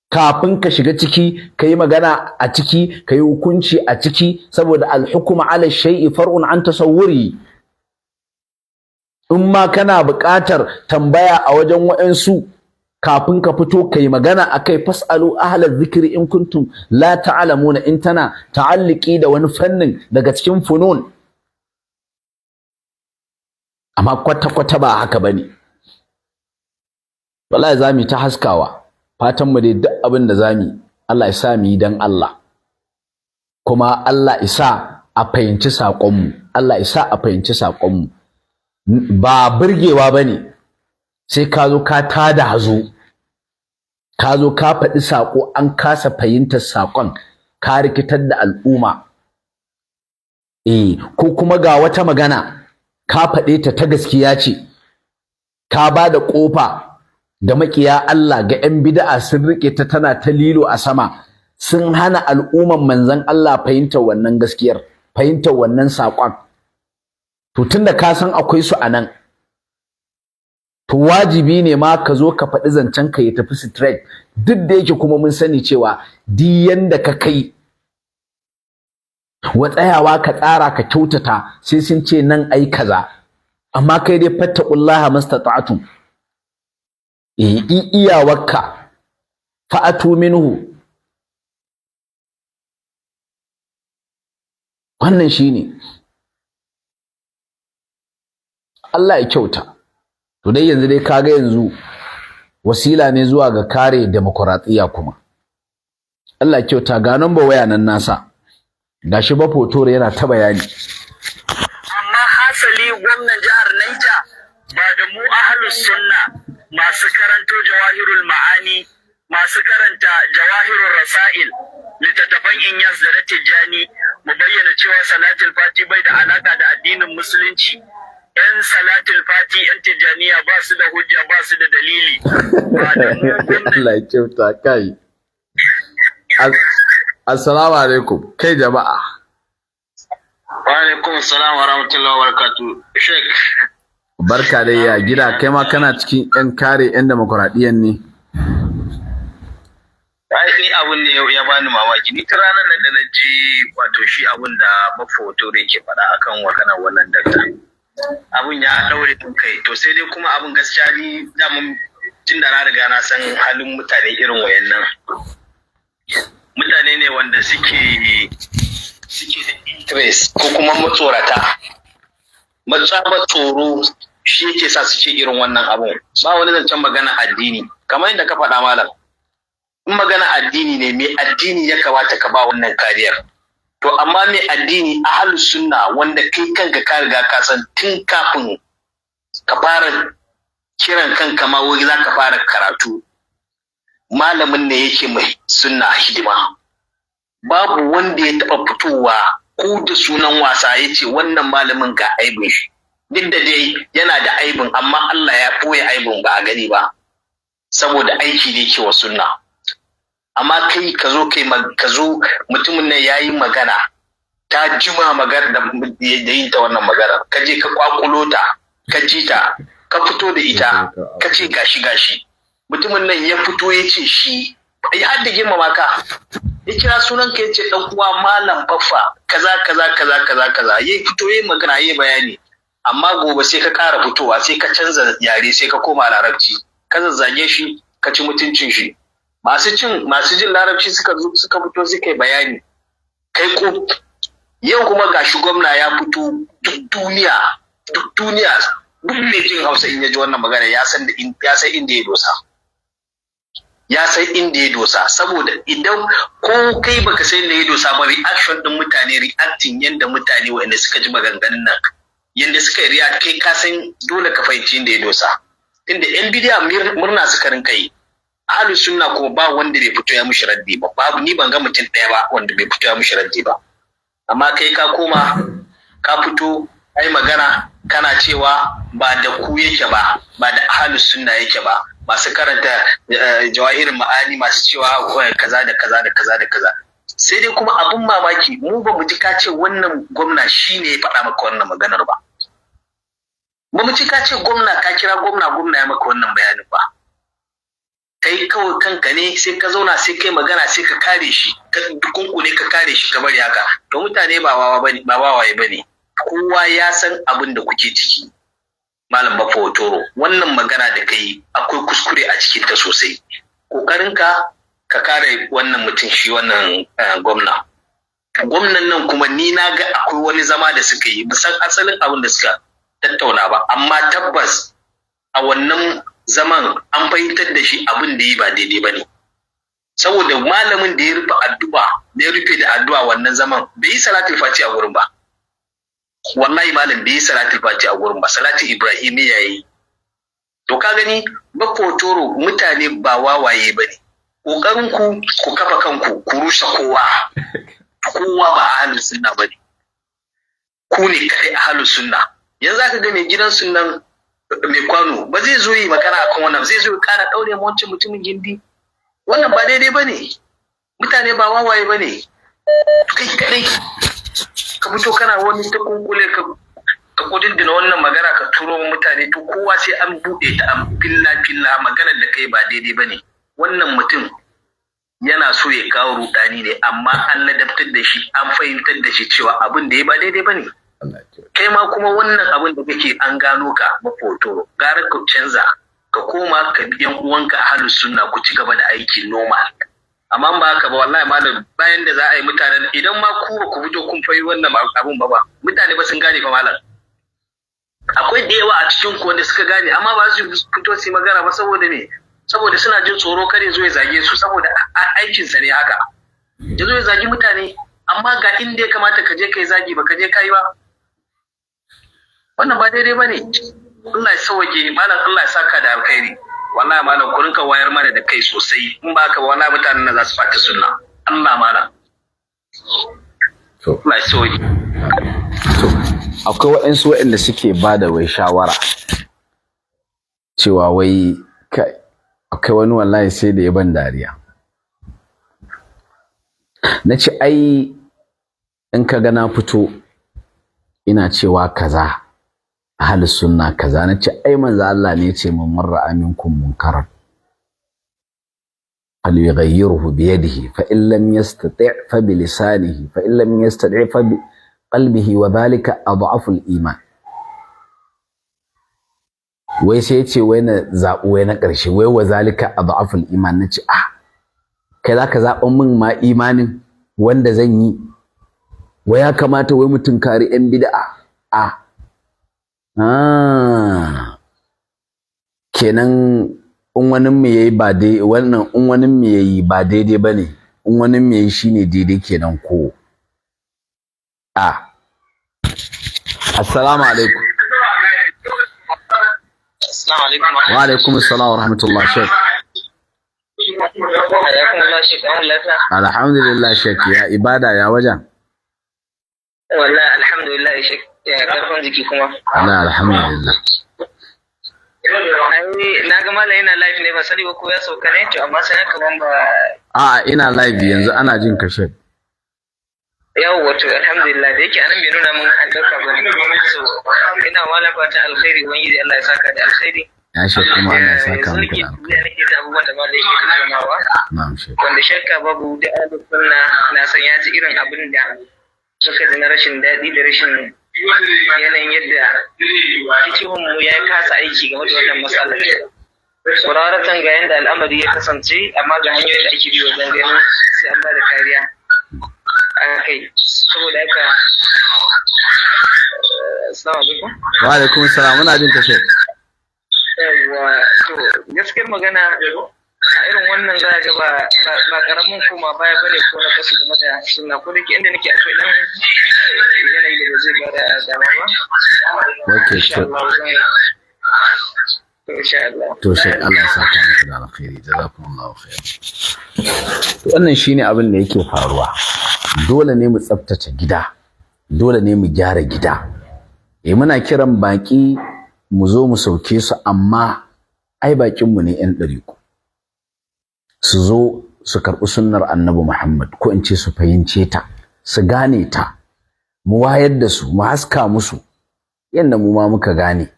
kafin ka shiga ciki, kai magana a ciki, kai hukunci a ciki, saboda al-hukmu 'ala shay'i far'un an tasawwuri. In ma kana buƙatar tambaya a wajen waɗansu kafin ka fito kai magana akai, fasalu ahlaz zikri in kuntum la ta'lamuna, in tana ta'alliqi da wani fannin daga cikin funun. Amma kwata-kwata ba haka bane. Wallahi zamu ta haskawa, fatan mu dai duk abin da zamu Allah ya sa mu yi dan Allah, kuma Allah ya sa a fahimci sakon mu, Allah ya sa a fahimci sakon mu. Ba burgewa bane sai ka zo ka tada hazo, ka zo ka faɗi sako an kasa fahimtar sakon, ka rikitar da al'umma. Ko kuma ga wata magana ka faɗe ta gaskiya ce, ka ba da ƙofa da makiya Allah ga 'yan bid'a sun rike ta tana ta lilo a sama, sun hana al'umman manzon Allah fahimtar wannan gaskiyar, fahimtar wannan saƙon. To tunda ka san akwai su anan, to wajibi ne ma ka zo ka faɗi zancen ka ya tafi straight, duk da yake kuma mun sani cewa duk yanda ka kai wa tsayawa ka tsara ka kyautata sai sun ce nan ai kaza, amma kai dai fattaqullaha mastata'tum. Iyawarka fa'atu minhu, wannan shine. Allah ya kyauta. To dai yanzu dai kaga yanzu wasila ne zuwa ga kare demokradiya kuma. Allah ya kyauta, ga number waya nan nasa, gashi ba fotore yana ta bayani. Amma hasali gwamnan jihar Niger ba da mu ahlus sunna masu karanto jawahirul ma'ani, masu karanta jawahirul rasail, littattafan Inyas da na Tijjani, mu bayyana cewa salatul fati bai da alaka da addinin musulunci. 'Yan salatul fati 'yan Tijjaniya ba su da hujja, ba su da dalili. Allah ya kyauta kai. Assalamu alaikum kai jama'a. Wa alaikum assalam wa rahmatullahi wa barakatuh. Sheikh, barka dai, ya gida, kai ma kana cikin 'yan kare 'yan demokradiyyar ne? Ai ni abun ne ya bani mamaki. Ni ta ranar nan da na ji wato shi abun da mafoto da yake faɗa akan wannan dakta. Abun ya daure mun kai, to sai dai kuma abun gaskiya ni damun tun da na riga na san halin mutane irin wayannan mutane ne wanda suke da interest ko kuma matsorata, matsabar tsoro shi yake sa suke irin wannan abun. Ba wani zancen magana addini, kamar yadda ka faɗa malam, in magana addini ne, mai addini ya kamata ka ba wannan kariyar. To amma mai addini ahlus sunna wanda kai kanka ka riga ka san tun kafin ka fara kiran kanka ma wai za ka fara karatu, malamin ne yake mai sunna hidima. Babu wanda ya taɓa fitowa ko da sunan wasa ya ce wannan malamin ga aibin shi, duk da dai yana da aibin amma Allah ya ɓoye aibin ba a gani ba, saboda aiki da yake wa sunna. Amma kai ka zo mutumin nan yayi magana, ta jima magana da yin ta wannan magana, ka je ka kwakulo ta, ka ji ta, ka fito da ita, ka ce gashi. Mutumin nan ya fito ya ce shi ya hadda girmama ka, ya kira sunan ka ya ce dan uwa malam baffa kaza, ya fito ya magana ya bayani. Amma gobe sai ka ƙara fitowa, sai ka canza yare, sai ka koma larabci, ka zazzage shi, ka ci mutuncin shi. Masu jin larabci suka fito suka yi bayani, kai ko yau kuma gashi gwamna ya fito, duk duniya duk mai jin Hausa in ya ji wannan magana ya san inda ya dosa, saboda idan ko kai baka san inda ya dosa ba, reaction din mutane, reacting yanda mutane wanda suka ji maganganun nan yanda suka yi react, kai ka san dole ka fahimci inda ya dosa. Inda yan bidiya murna suka rinka yi, ahlus sunna kuma ba wanda bai fito ya mushi raddi ba, babu, ni ban ga mutum ɗaya ba wanda bai fito ya mushi raddi ba. Amma kai ka koma ka fito ai magana kana cewa ba da ku yake ba, ba da ahlus sunna yake ba, masu karanta jawahirin ma'ani masu cewa kaza da kaza da kaza da kaza. Sai dai kuma abin mamaki mu ba mu ji ka ce wannan gwamna shine ya faɗa maka wannan maganar ba. Ba mu ji ka ce gwamna, ka kira gwamna ya maka wannan bayanin ba. Kai kawai kanka ne sai ka zauna sai kai magana sai ka kare shi, ka kunkune ka kare shi ka bari haka. To mutane ba wawaye bane. Kowa ya san abin da kuke ciki. Malam Baffa Hotoro, wannan magana da kai akwai kuskure a cikin ta sosai. Kokarinka ka kare wannan mutum shi wannan gwamna. Gwamnan nan kuma ni na ga akwai wani zama da suka yi, musan asalin abin da suka tattauna ba, amma tabbas a wannan zaman an fahimtar da shi abin da yi ba daidai ba ne. Saboda malamin da ya rufe da addu'a wannan zaman bai yi salatul fati a gurin ba. Wallahi malam bai yi salatul fati a gurin ba, salatul Ibrahim ya yi. To ka gani Baffa Hotoro, mutane ba wawaye ba ne. Ƙoƙarin ku kafa kanku ku rusa kowa. Kowa ba ahlus sunna ba ne. Ku ne kai ahlus sunna. Yanzu aka ga mai gidan sunnan mai kwano ba zai zo yi magana akan wannan, zai zo ya kara daure mu wancan mutumin gindi. Wannan ba daidai ba ne. Mutane ba wawaye ba ne. Kai kadai ka fito kana wani ta kunkule ka kudindina wannan magana ka turo mutane, to kowa sai an buɗe ta an filla maganar da kai ba daidai ba ne. Wannan mutum yana so ya kawo rudani ne, amma an ladabtar da shi, an fahimtar da shi cewa abin da ya ba daidai ba ne. Kai ma kuma wannan abin da kake an gano ka Baffa, gara ka canza ka koma ka bi yan uwanka ahlus sunna ku ci gaba da aiki normal. Amma ba haka ba wallahi malam, bayan da za a yi mutanen, idan ma ku ba ku fito kun fayi wannan abun ba mutane ba sun gane fa malam. Akwai da yawa a cikin ku wanda suka gane, amma ba su fito su yi magana ba. Saboda me? Saboda suna jin tsoro kare zo ya zage su, saboda aikinsa ne haka ya zo ya zagi mutane. Amma ga inda ya kamata ka je ka yi zagi ba ka je ka yi ba. Wannan ba daidai ba ne. Allah ya sauke malam, Allah ya saka da alkhairi. Wallahi malam ku rinka wayar mana da kai sosai, in ba ka ba wallahi mutanen nan za su fata sunna. Allah malam. To Allah ya sauke. to akwai waɗansu waɗanda suke ba da wai shawara cewa wai akwai wani wallahi sai da ya ban dariya. Na ce ai in ka ga na fito ina cewa kaza ahlus sunna kaza, na ce ai manzo Allah ne ya ce man marra aminkum munkaran falyughayyirhu bi yadihi fa in lam yastati' fa bi lisanihi fa in lam yastati' fa bi qalbihi wa dhalika adhafu al-iman. Wai sai ya ce wai na zaɓi wai na ƙarshe wai wa zalika adhafu al-iman. Na ce kai zaka zaɓa min ma imanin wanda zan yi? Wai ya kamata wai mutum kare yan bid'a. Kenan in wani mu yayi ba dai wannan, in wani mu yayi ba daidai bane, in wani mu yayi shine daidai kenan ko? Assalamu alaikum. Assalamu alaikum. Wa alaikum assalam wa rahmatullah. Sheikh. Alhamdulillah Sheikh, ya ibada ya wajen? Wallahi alhamdulillah Sheikh, ya karfin jiki kuma. Allah alhamdulillah. Na ga malam yana live ne, ba sani ba ko ya sauka ne, to amma sai kaman ba. Ina live yanzu, ana jin ka Sheikh. Yawwa to alhamdulillah, da yake anan bai nuna mun an dauka ba ne. So ina malam fata alkhairi, ubangiji Allah ya saka da alkhairi. Ya Sheikh, kuma Allah ya saka maka da alkhairi. Nake da abubuwan da malam yake tattaunawa. Na'am Sheikh. Wanda shakka babu da ahlus sunna na san ya ji irin abin da suka ji na rashin daɗi da rashin yanayin yadda cikin mu ya kasa aiki game da wannan matsalar. Kuraratan ga yadda al'amari ya kasance, amma ga hanyoyin da ake bi wajen ganin sai an ba da kariya a kai. Saboda haka assalamu alaikum. Wa alaikum assalam, muna jin ka Sheikh. Yawwa to gaskiyar magana a irin wannan za ga ba karamin koma baya bane ko na kasu game da sunna, ko da ke inda nake akwai dan yanayi da zai ba da dama ba. Okay, sure. insha Allah to sai Allah ya saka muku da alkhairi, jazakumullahu khair. To wannan shine abin da yake faruwa. Dole ne mu tsaftace gida, dole ne mu gyara gida. Muna kiran baki mu zo mu sauke su, amma ai bakin mu ne yan ɗariku. Su zo su karɓi sunnar Annabi Muhammad, ko in ce su fahimce ta, su gane ta, mu wayar da su, mu haska musu yanda mu ma muka gane.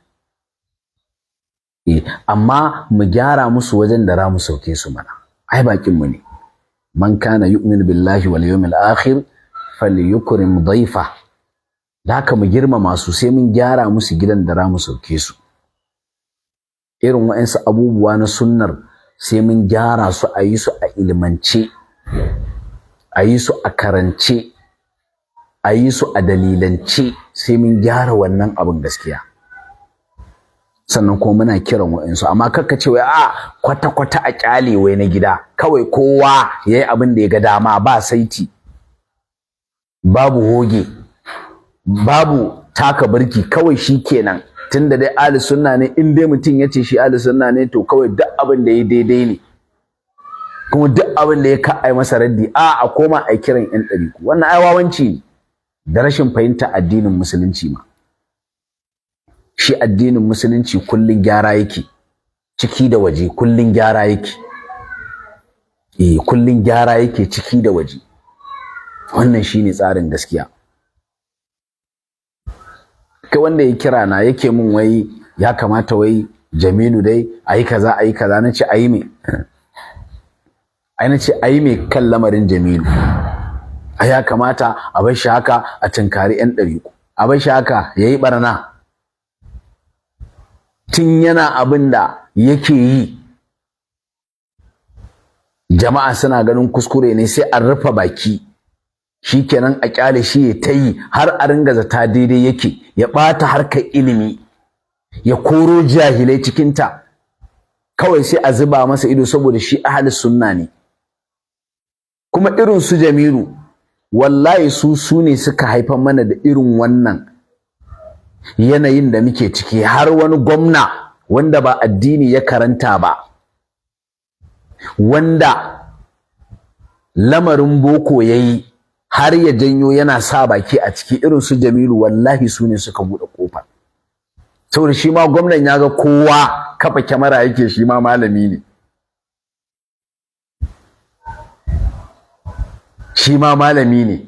Amma mu gyara musu wajen da za mu sauke su mana. Ai bakin mu ne. Man kana yu'minu billahi wal yawmil akhir falyukrim dhayfa. Da haka mu girmama su, sai mun gyara musu gidan da za mu sauke su. Irin wa'ansu abubuwa na sunnar sai mun gyara su, a yi su a ilmance, a yi su a karance, a yi su a dalilance, sai mun gyara wannan abin gaskiya. Sannan kuma muna kiran wa'ansu, amma kakka ce wai a kwata-kwata a kyale wai na gida, kawai kowa yayi abin da ya ga dama, ba saiti, babu hoge, babu taka birki, kawai shikenan. Tunda dai ahli sunna ne, in dai mutum ya ce shi ahli sunna ne, to kawai duk abin da ya daidai ne, kuma duk abin da ya ka ai masa raddi, a koma ai kiran yan ɗariku. Wannan ai wawanci ne da rashin fahimta addinin musulunci ma. Shi addinin musulunci kullun gyara yake, ciki da waje kullun gyara yake. Kullun gyara yake ciki da waje. Wannan shine tsarin gaskiya. Kai wanda ya kira na yake mun wai ya kamata wai Jamilu dai ayi kaza, nace ayi me? Ai nace ayi me kan lamarin Jamilu? Ya kamata a bar shi haka a tinkari yan ɗariku, a bar shi haka yayi barna. Tun yana abin da yake yi, jama'a suna ganin kuskure ne, sai an rufe baki, shikenan a kyale shi ya ta yi har a ringa zata daidai yake, ya ɓata harkar ilimi, ya koro jahilai cikinta, kawai sai a zuba masa ido saboda shi ahli sunna ne. Kuma irin su Jamilu, wallahi su ne suka haifar mana da irin wannan yanayin da muke ciki. Har wani gwamna wanda ba addini ya karanta ba, wanda lamarin boko yayi, har ya janyo yana sa baki a ciki, irin su Jamilu wallahi su ne suka buɗe ƙofar. Saboda shi ma gwamnan ya ga kowa kafa kyamara yake, shi ma malami ne, shi ma malami ne.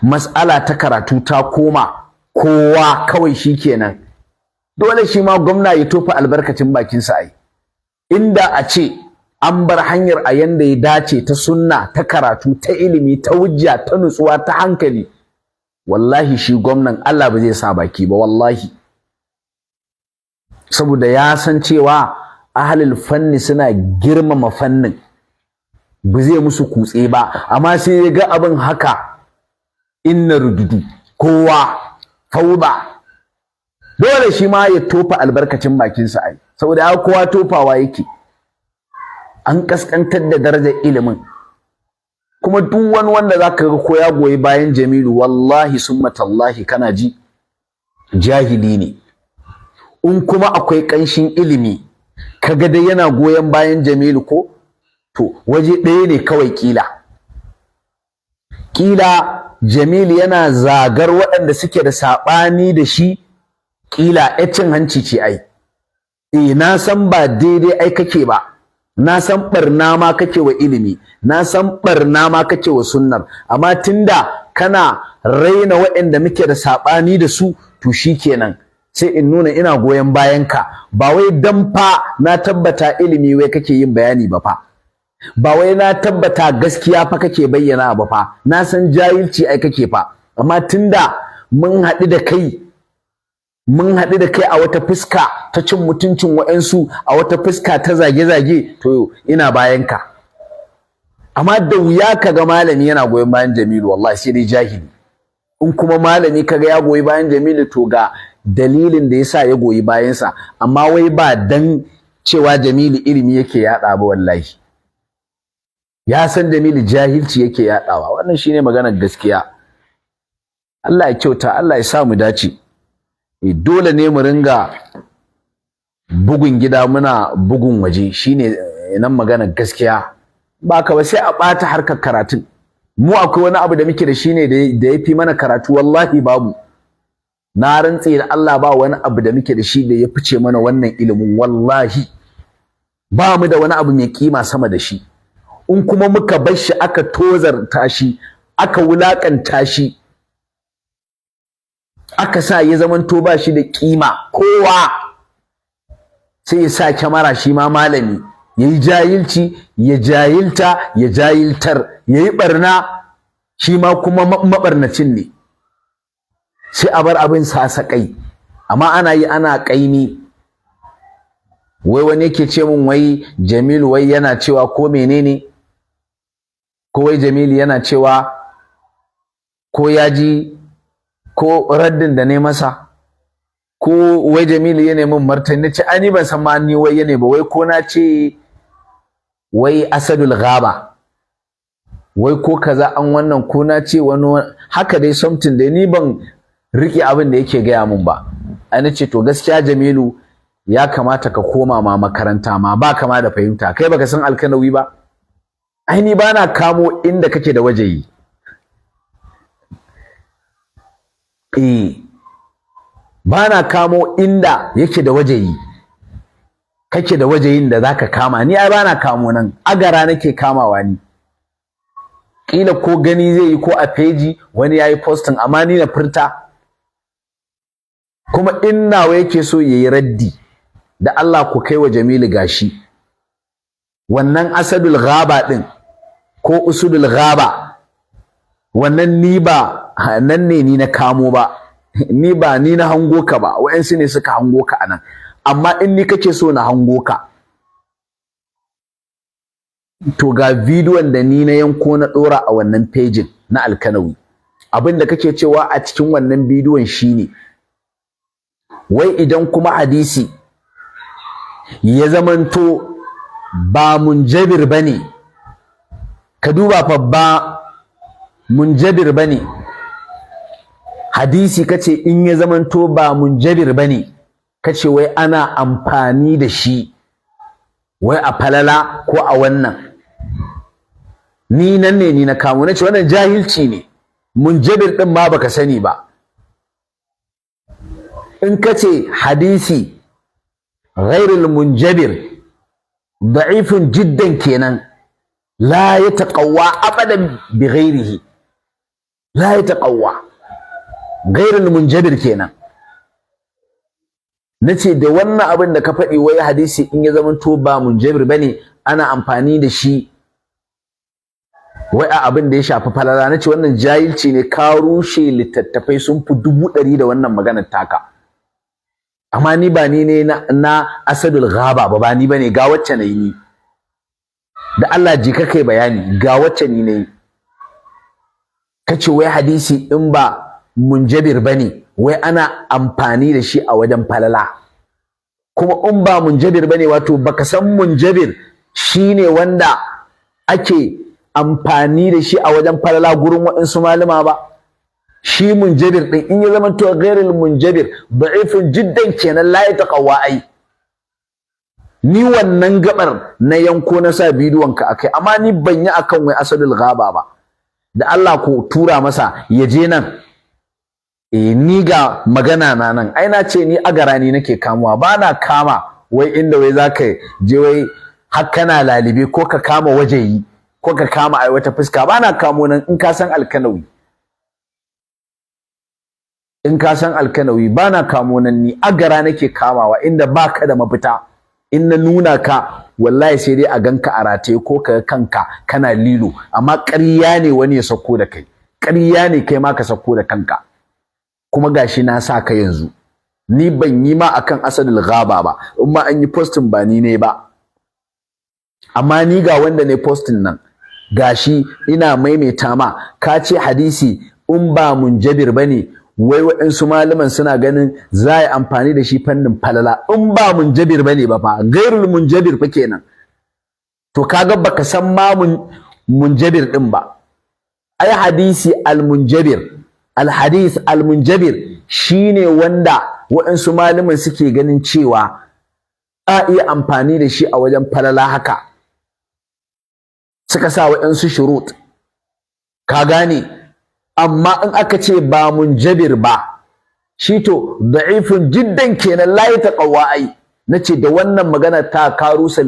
Mas'ala ta karatu ta koma kowa kawai shi kenan, dole shi ma gwamna ya tofa albarkacin bakinsa. Ai inda a ce an bar hanyar a yanda ya dace, ta sunna, ta karatu, ta ilimi, ta hujja, ta nutsuwa, ta hankali, wallahi shi gwamnan Allah ba zai sa baki ba, wallahi. Saboda ya san cewa ahlul fanni suna girmama fannin, ba zai musu kutse ba. Amma sai ya ga abin haka, inna rududu, kowa fauda, dole shi ma ya tofa albarkacin bakinsa. Ai saboda ya kowa tofawa yake. An kaskantar da darajar ilimin. Kuma duk wani wanda zaka ga ko ya goyi bayan Jamilu, wallahi summa tallahi, kana ji, jahili ne. In kuma akwai ƙanshin ilimi, kaga dai yana goyon bayan Jamilu ko, to waje ɗaya ne kawai. Kila Jamilu yana zagar waɗanda suke da saɓani da shi, kila cin hanci ce. Ai na san ba daidai ai kake ba, na san barna ma kake wa ilimi, na san barna ma kake wa sunnar, amma tunda kana raina waɗanda muke da saɓani da su, to shikenan sai in nuna ina goyon bayan ka. Ba wai dan fa na tabbata ilimi wai kake yin bayani ba fa, ba wai na tabbata gaskiya fa kake bayyana ba fa, na san jahilci ai kake fa, amma tunda mun haɗu da kai, mun haɗu da kai a wata fuska ta cin mutuncin wa'ansu, a wata fuska ta zage-zage, to ina bayan ka. Amma da wuya kaga malami yana goyon bayan Jamilu, wallahi sai dai jahili. In kuma malami kaga ya goyi bayan Jamilu, to ga dalilin da yasa ya goyi bayansa, amma wai ba dan cewa Jamilu ilimi yake yaɗa ba. Wallahi ya san Jamilu jahilci yake yaɗawa. Wannan shine maganar gaskiya. Allah ya kyauta, Allah ya sa mu dace. Dole ne mu ringa bugun gida muna bugun waje shine nan magana gaskiya. Ba ka ba sai a ɓata harkar karatun. Mu akwai wani abu da muke da shi ne da ya fi mana karatu, wallahi babu. Na rantse da Allah ba wani abu da muke da shi da ya fice mana wannan ilimin, wallahi ba mu da wani abu mai kima sama da shi. In kuma muka bar shi aka tozarta shi, aka wulakanta shi, aka sa ya zamanto ba shi da kima, kowa sai ya sa kyamara shi ma malami, ya yi jahilci, ya jahilta, ya jahiltar, ya yi ɓarna, shi ma kuma maɓarnacin ne. Sai a bar abin sasaƙai, amma ana yi ana ƙaimi. Wai wani yake ce min wai Jamilu wai yana cewa ko menene, ko wai Jamilu yana cewa ko ya ji ko raddin da ne masa, ko wai Jamilu ya nemi martani. Nace ai ni ban san ma ni wai ya ne ba, wai ko na ce wai Asadul Ghaba, wai ko kaza an wannan, ko na ce wani haka dai something dai, ni ban riƙe abin da yake gaya min ba. Ai nace to gaskiya Jamilu ya kamata ka koma ma makaranta ma, ba kama da fahimta. Kai baka san Alkanawi ba? Ai ni bana kamo inda kake da wajeyi. Bana kamo inda yake da wajeyi, kake da wajeyin da zaka kama. Ni ai bana kamo nan, agara nake kamawa ni. Kila ko gani zai yi ko a peji wani yayi posting, amma ni na furta. Kuma in nawa yake so yayi raddi, da Allah ku kai wa Jamilu gashi. Wannan Asadul Ghaba din ko Usudul Ghaba, wannan ni ba nan ne ni na kamo ba, ni ba ni na hango ka ba, wa'ansu ne suka hango ka anan. Amma in ni kake so na hango ka, to ga bidiyon da ni na yanko na dora a wannan pejin na Alkanawi. Abin da kake cewa a cikin wannan bidiyon shine wai idan kuma hadisi ya zamanto ba munjabir bane, ka duba fa, ba munjabir bane hadisi, kace in ya zamanto ba munjabir bane, kace wai ana amfani da shi wai a falala ko a wannan. Ni nan ne ni na kamo, nace wannan jahilci ne. Munjabir din ma baka sani ba. In kace hadisi ghairul munjabir da'ifun jiddan kenan, la yataqawwa abadan bi ghairihi, la yataqawwa, ghairul munjabir kenan. Nace da wannan abin da ka faɗi wai hadisi in ya zamanto ba munjabir bane ana amfani da shi wai a abin da ya shafi falala, nace wannan jahilci ne. Ka rushe littattafai sun fi 100 da wannan maganar taka. Amma ni ba ni ne na Asadul Ghaba ba ni bane, ga wacce nayi ni. Da Allah ji ka kai bayani, ga wacce ni nayi. Kace wai hadisi in ba munjabir bane wai ana amfani da shi a wajen falala. Kuma in ba munjabir bane, wato baka san munjabir shine wanda ake amfani da shi a wajen falala gurin waɗansu malama ba. Shi munjabir din in ya zama to ghairul munjabir da'ifun jiddan kenan, la yataqawwa ai. Ni wannan gabar na yanko na sa bidiyon ka akai, amma ni ban yi akan wai Asadul Ghaba ba. Da Allah ko tura masa ya je nan. Ni ga magana na nan, ai na ce ni agara ni nake kamuwa, ba na kama wai inda wai zaka je wai har kana lalibe ko ka kama wajeyi ko ka kama ai wata fuska, ba na kamo nan. In ka san Alkanawi, in ka san Alkanawi, ba na kamo nan. Ni agara nake kamawa inda baka da mafita. In na nuna ka, wallahi sai dai a ganka a rataye ko ka kanka kana lilo, amma ƙarya ne wani ya sako da kai, ƙarya ne kai ma ka sako da kanka. Kuma gashi na sa ka yanzu, ni ban yi ma akan Asadul Ghaba ba, in ma an yi posting ba ni ne ba. Amma ni ga wanda ne posting nan, gashi ina maimaita ma, ka ce hadisi in ba munjabir bane, wai waɗansu malaman suna ganin za a yi amfani da shi fannin falala. In ba munjabir bane ba fa, gairul munjabir fa kenan. To kaga baka san ma munjabir din ba. Ai hadisi al-munjabir, al-hadith al-munjabir shine wanda waɗansu malaman suke ganin cewa a iya amfani da shi a wajen falala haka suka sa waɗansu shurut ka gane amma in aka ce ba munjabir ba shi to da'ifun jiddan kenan la ya taqawwa ai nace da wannan magana ta karusa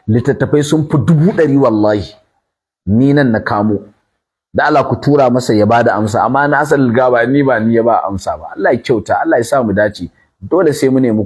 littattafai sun fi 100 wallahi ni nan na kamo da Allah ku tura masa ya bada amsa amma na asal gaba ni ba ni ya ba amsa ba Allah ya kyauta Allah ya sa mu dace dole sai mu nemi